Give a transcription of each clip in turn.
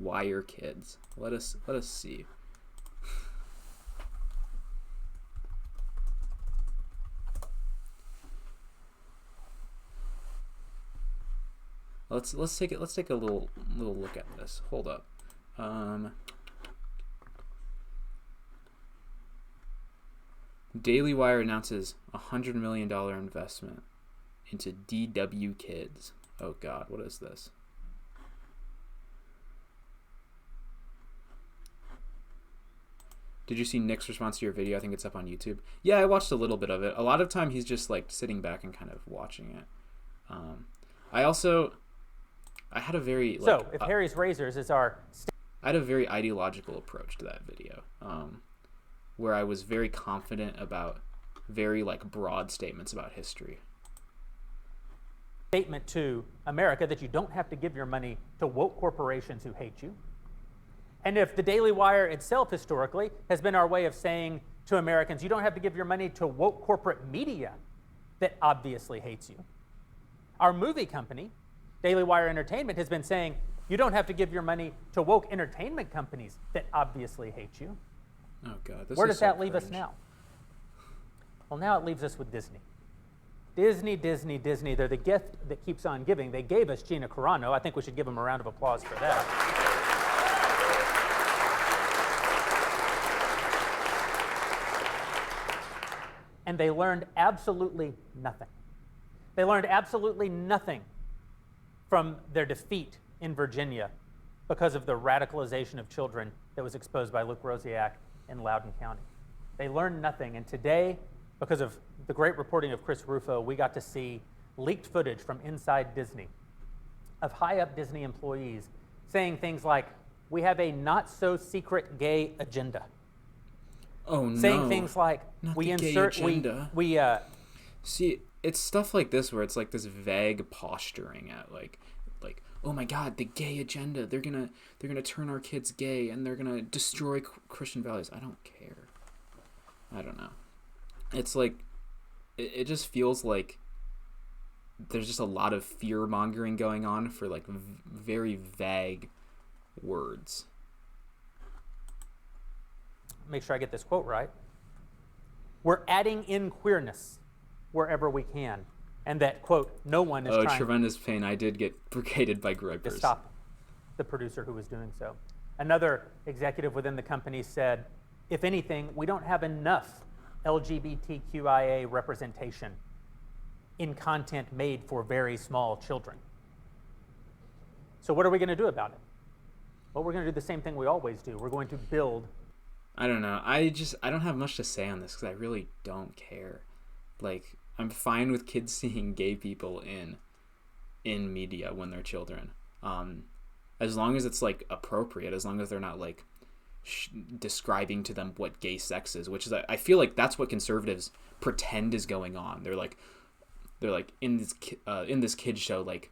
Wire Kids. Let us see. Let's take a little look at this. Hold up. Daily Wire announces $100 million investment into DW Kids. Oh God, what is this? Did you see Nick's response to your video? I think it's up on YouTube. Yeah, I watched a little bit of it. A lot of time he's just like sitting back and kind of watching it. I had a very if Harry's Razors is our... I had a very ideological approach to that video, where I was very confident about very broad statements about history. Statement to America that you don't have to give your money to woke corporations who hate you. And if the Daily Wire itself historically has been our way of saying to Americans, you don't have to give your money to woke corporate media that obviously hates you. Our movie company, Daily Wire Entertainment, has been saying you don't have to give your money to woke entertainment companies that obviously hate you. Oh God, Where does that leave us now? Well, now it leaves us with Disney. Disney, they're the gift that keeps on giving. They gave us Gina Carano. I think we should give them a round of applause for that. And they learned absolutely nothing. They learned absolutely nothing from their defeat in Virginia because of the radicalization of children that was exposed by Luke Rosiak in Loudoun County. They learned nothing, and today, because of the great reporting of Chris Rufo, we got to see leaked footage from inside Disney of high-up Disney employees saying things like, we have a not-so-secret gay agenda. Oh, no. Saying things like, Not we the insert, gay agenda. See, it's stuff like this where it's like this vague posturing at like, oh my God, the gay agenda. They're gonna turn our kids gay and they're gonna destroy Christian values. I don't care. I don't know. It's like, it just feels like there's just a lot of fear mongering going on for like very vague words. Make sure I get this quote right. We're adding in queerness wherever we can. And that, quote, no one is trying tremendous pain. I did get brigaded by gripers. to stop the producer who was doing so. Another executive within the company said, if anything, we don't have enough LGBTQIA representation in content made for very small children. So what are we going to do about it? Well, we're going to do the same thing we always do. We're going to build. I don't know. I don't have much to say on this because I really don't care. Like, I'm fine with kids seeing gay people in media when they're children, as long as it's like appropriate, as long as they're not like describing to them what gay sex is, which is I feel like that's what conservatives pretend is going on. They're like in this kids show, like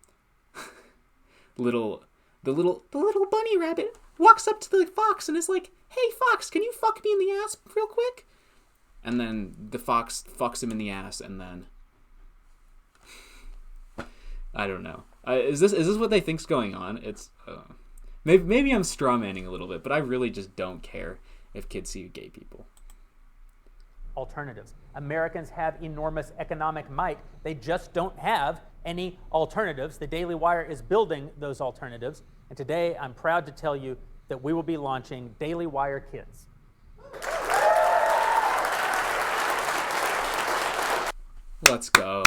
the little bunny rabbit walks up to the fox and is like, hey fox, can you fuck me in the ass real quick? And then the fox fucks him in the ass, and then I don't know. Is this what they think's going on? It's maybe I'm strawmanning a little bit, but I really just don't care if kids see gay people. Alternatives. Americans have enormous economic might. They just don't have any alternatives. The Daily Wire is building those alternatives, and today I'm proud to tell you that we will be launching Daily Wire Kids. Let's go.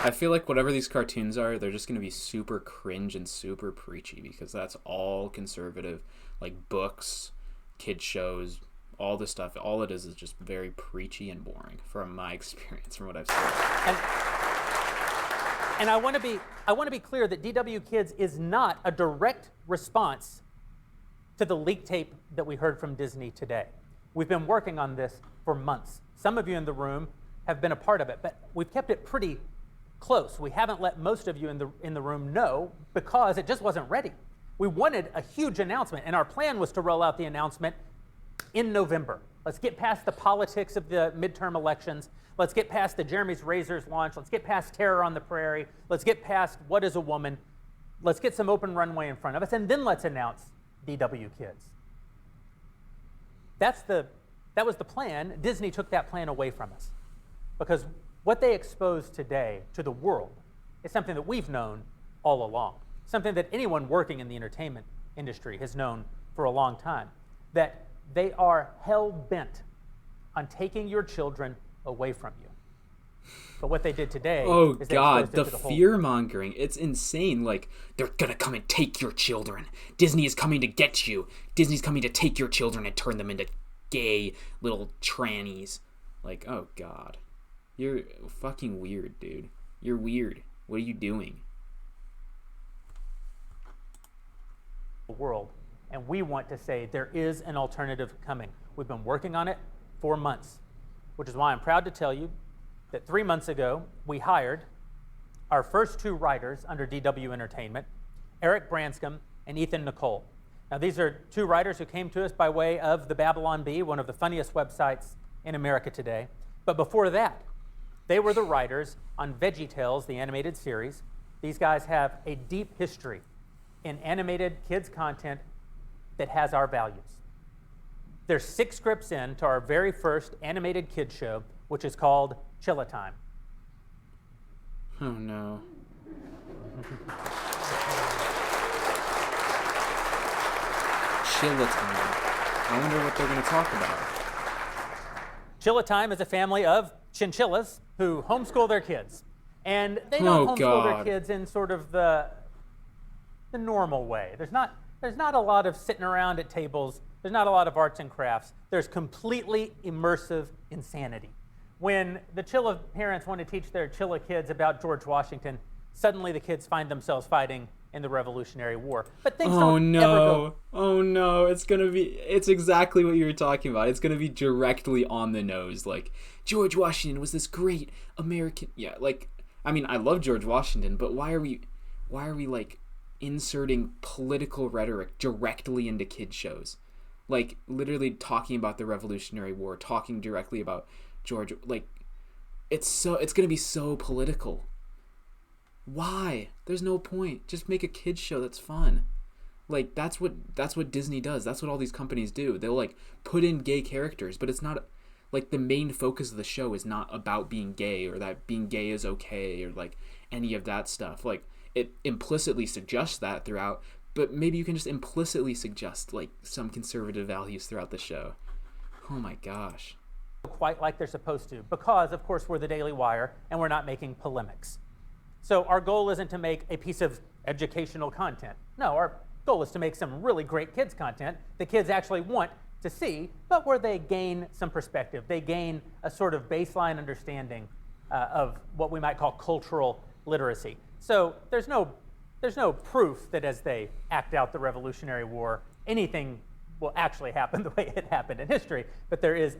I feel like whatever these cartoons are, they're just going to be super cringe and super preachy because that's all conservative, like books, kid shows, all this stuff. All it is just very preachy and boring from my experience, from what I've seen. And I want to be clear that DW Kids is not a direct response to the leak tape that we heard from Disney today. We've been working on this for months. Some of you in the room have been a part of it, but we've kept it pretty close. We haven't let most of you in the room know because it just wasn't ready. We wanted a huge announcement, and our plan was to roll out the announcement in November. Let's get past the politics of the midterm elections. Let's get past the Jeremy's Razors launch. Let's get past Terror on the Prairie. Let's get past What is a Woman? Let's get some open runway in front of us, and then let's announce DW Kids. That was the plan. Disney took that plan away from us because what they expose today to the world is something that we've known all along, something that anyone working in the entertainment industry has known for a long time, that they are hell-bent on taking your children away from you. But what they did today is they God, exposed the it to the whole fear-mongering. It's insane. Like, they're gonna come and take your children. Disney is coming to get you. Disney's coming to take your children and turn them into gay little trannies. Like, oh God. You're fucking weird, dude. You're weird. What are you doing? world. And we want to say there is an alternative coming. We've been working on it for months, which is why I'm proud to tell you that 3 months ago, we hired our first 2 writers under DW Entertainment, Eric Branscombe and Ethan Nicole. Now, these are 2 writers who came to us by way of the Babylon Bee, one of the funniest websites in America today. But before that, they were the writers on VeggieTales, the animated series. These guys have a deep history in animated kids content that has our values. There's 6 scripts in to our very first animated kids show, which is called Chilla Time. Oh no. Chilla Time. I wonder what they're going to talk about. Chilla Time is a family of chinchillas who homeschool their kids. And they don't homeschool their kids in sort of the normal way. There's not a lot of sitting around at tables. There's not a lot of arts and crafts. There's completely immersive insanity. When the Chilla parents want to teach their Chilla kids about George Washington, suddenly the kids find themselves fighting in the Revolutionary War. But things don't ever go. Oh no, it's exactly what you were talking about. It's gonna be directly on the nose. Like, George Washington was this great American. Yeah, like, I mean, I love George Washington, but why are we like inserting political rhetoric directly into kids shows? Like, literally talking about the Revolutionary War, talking directly about George. Like, it's gonna be so political. Why? There's no point. Just make a kids show that's fun. Like, that's what Disney does. That's what all these companies do. They'll like put in gay characters, but it's not like the main focus of the show is not about being gay or that being gay is okay or like any of that stuff. Like, it implicitly suggests that throughout, but maybe you can just implicitly suggest like some conservative values throughout the show. Oh my gosh. Quite like they're supposed to, because of course we're the Daily Wire and we're not making polemics. So our goal isn't to make a piece of educational content. No, our goal is to make some really great kids content the kids actually want to see, but where they gain some perspective. They gain a sort of baseline understanding of what we might call cultural literacy. So there's no proof that as they act out the Revolutionary War, anything will actually happen the way it happened in history, but there is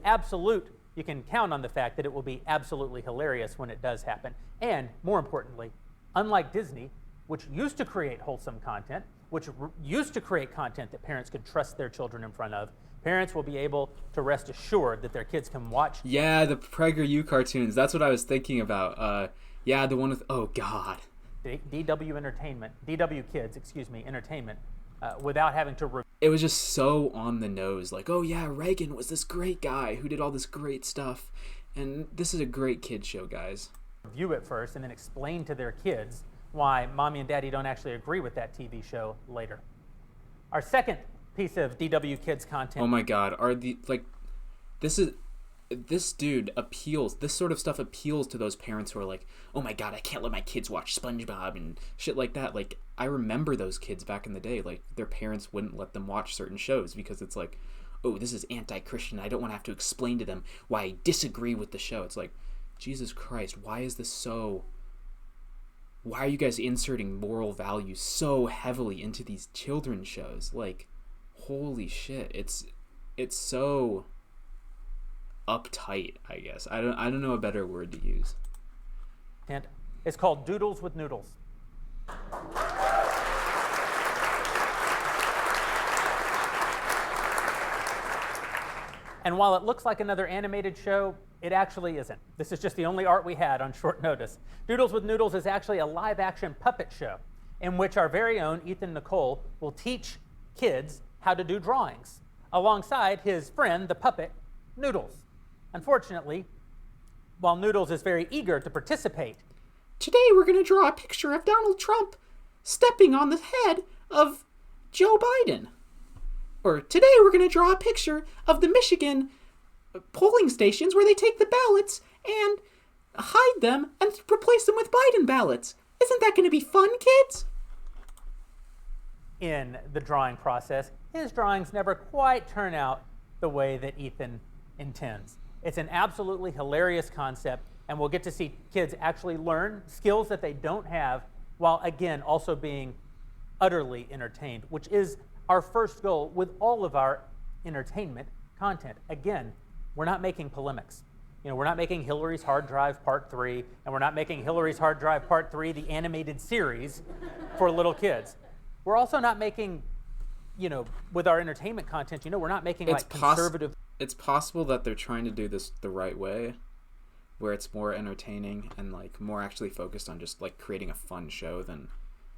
you can count on the fact that it will be absolutely hilarious when it does happen. And more importantly, unlike Disney, which used to create wholesome content, which used to create content that parents could trust their children in front of, parents will be able to rest assured that their kids can watch. Yeah, the PragerU cartoons. That's what I was thinking about. Yeah, the one with, oh God. DW Kids, Entertainment, without having to... It was just so on the nose, like, oh yeah, Reagan was this great guy who did all this great stuff, and this is a great kid show, guys. Review it first and then explain to their kids why mommy and daddy don't actually agree with that TV show later. Our second piece of DW Kids content... Oh my God, this dude appeals, this sort of stuff appeals to those parents who are like, oh my God, I can't let my kids watch SpongeBob and shit like that. Like, I remember those kids back in the day, like, their parents wouldn't let them watch certain shows because it's like, oh, this is anti-Christian. I don't want to have to explain to them why I disagree with the show. It's like, Jesus Christ, why is this so... Why are you guys inserting moral values so heavily into these children's shows? Like, holy shit, it's so... uptight, I guess. I don't know a better word to use. And it's called Doodles with Noodles. And while it looks like another animated show, It actually isn't. This is just the only art we had on short notice. Doodles with Noodles is actually a live-action puppet show in which our very own Ethan Nicole will teach kids how to do drawings alongside his friend, the puppet, Noodles. Unfortunately, while Noodles is very eager to participate, today we're going to draw a picture of Donald Trump stepping on the head of Joe Biden. Or today we're going to draw a picture of the Michigan polling stations where they take the ballots and hide them and replace them with Biden ballots. Isn't that going to be fun, kids? In the drawing process, his drawings never quite turn out the way that Ethan intends. It's an absolutely hilarious concept, and we'll get to see kids actually learn skills that they don't have while, again, also being utterly entertained, which is our first goal with all of our entertainment content. Again, we're not making polemics. We're not making Hillary's Hard Drive Part 3, and we're not making Hillary's Hard Drive Part 3, the animated series for little kids. We're also not making, with our entertainment content, we're not making conservative. It's possible that they're trying to do this the right way, where it's more entertaining and more actually focused on just creating a fun show than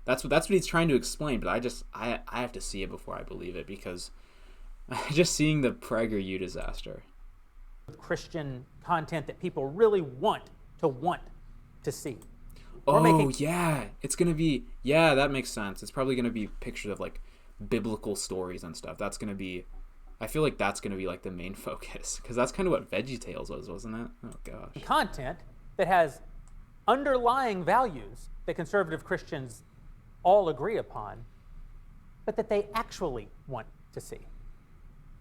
that's what he's trying to explain. But I have to see it before I believe it, because just seeing the PragerU disaster. Christian content that people really want to see. It's gonna be that makes sense. It's probably gonna be pictures of biblical stories and stuff. That's gonna be, I feel like that's gonna be the main focus, because that's kind of what VeggieTales was, wasn't it? Oh gosh. Content that has underlying values that conservative Christians all agree upon, but that they actually want to see.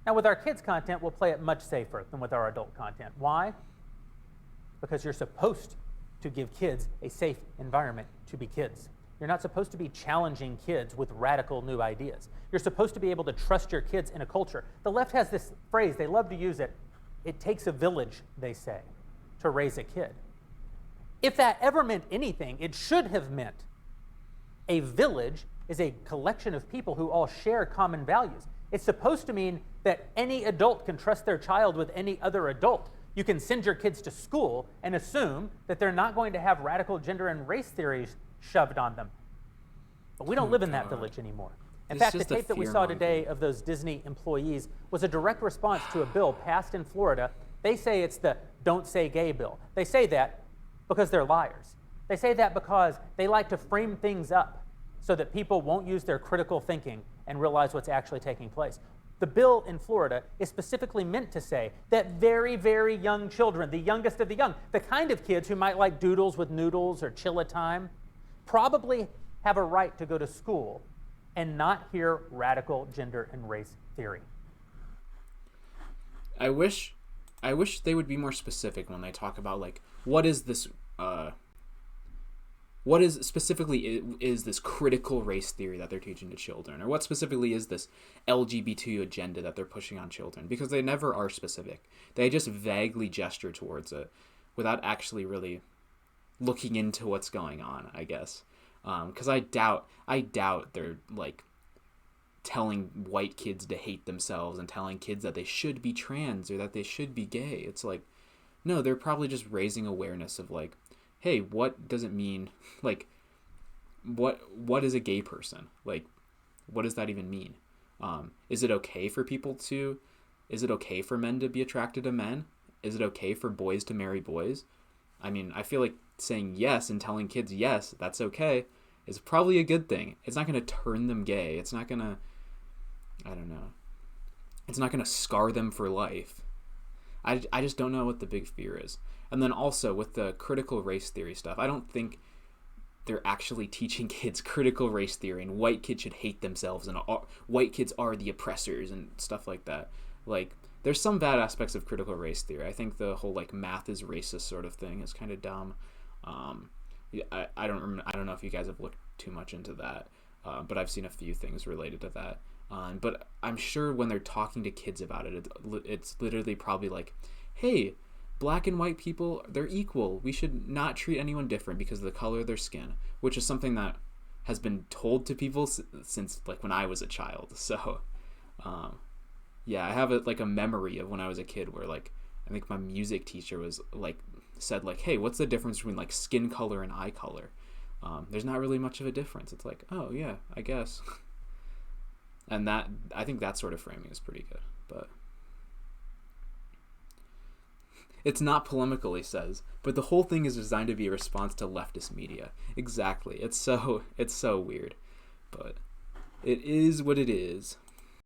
Now, with our kids' content, we'll play it much safer than with our adult content. Why? Because you're supposed to give kids a safe environment to be kids. You're not supposed to be challenging kids with radical new ideas. You're supposed to be able to trust your kids in a culture. The left has this phrase, they love to use it. It takes a village, they say, to raise a kid. If that ever meant anything, it should have meant a village is a collection of people who all share common values. It's supposed to mean that any adult can trust their child with any other adult. You can send your kids to school and assume that they're not going to have radical gender and race theories shoved on them. But we don't live in that village anymore. In fact, the tape that we saw today of those Disney employees was a direct response to a bill passed in Florida. They say it's the Don't Say Gay bill. They say that because they're liars. They say that because they like to frame things up so that people won't use their critical thinking and realize what's actually taking place. The bill in Florida is specifically meant to say that very, very young children, the youngest of the young, the kind of kids who might like Doodles with Noodles or Chilla Time, probably have a right to go to school and not hear radical gender and race theory. I wish they would be more specific when they talk about what is this what is specifically is this critical race theory that they're teaching to children, or what specifically is this LGBT agenda that they're pushing on children, because they never are specific. They just vaguely gesture towards it without actually really looking into what's going on, I guess. Because I doubt they're telling white kids to hate themselves and telling kids that they should be trans or that they should be gay. It's no, they're probably just raising awareness of hey, what does it mean? What is a gay person? What does that even mean? Is it okay for men to be attracted to men? Is it okay for boys to marry boys? I mean, I feel like saying yes and telling kids yes, that's okay, is probably a good thing. It's not going to turn them gay. It's not going to, I don't know. It's not going to scar them for life. I just don't know what the big fear is. And then also with the critical race theory stuff, I don't think they're actually teaching kids critical race theory and white kids should hate themselves and white kids are the oppressors and stuff like that. There's some bad aspects of critical race theory. I think the whole math is racist sort of thing is kind of dumb. I don't know if you guys have looked too much into that, but I've seen a few things related to that. But I'm sure when they're talking to kids about it, it's literally probably hey, black and white people, they're equal. We should not treat anyone different because of the color of their skin, which is something that has been told to people since when I was a child. So, yeah, I have a memory of when I was a kid where I think my music teacher was like, said like, hey, what's the difference between like skin color and eye color? There's not really much of a difference. It's like, oh yeah, I guess. And that, I think that sort of framing is pretty good, but it's not polemical, he says, but the whole thing is designed to be a response to leftist media. Exactly. It's so weird, but it is what it is.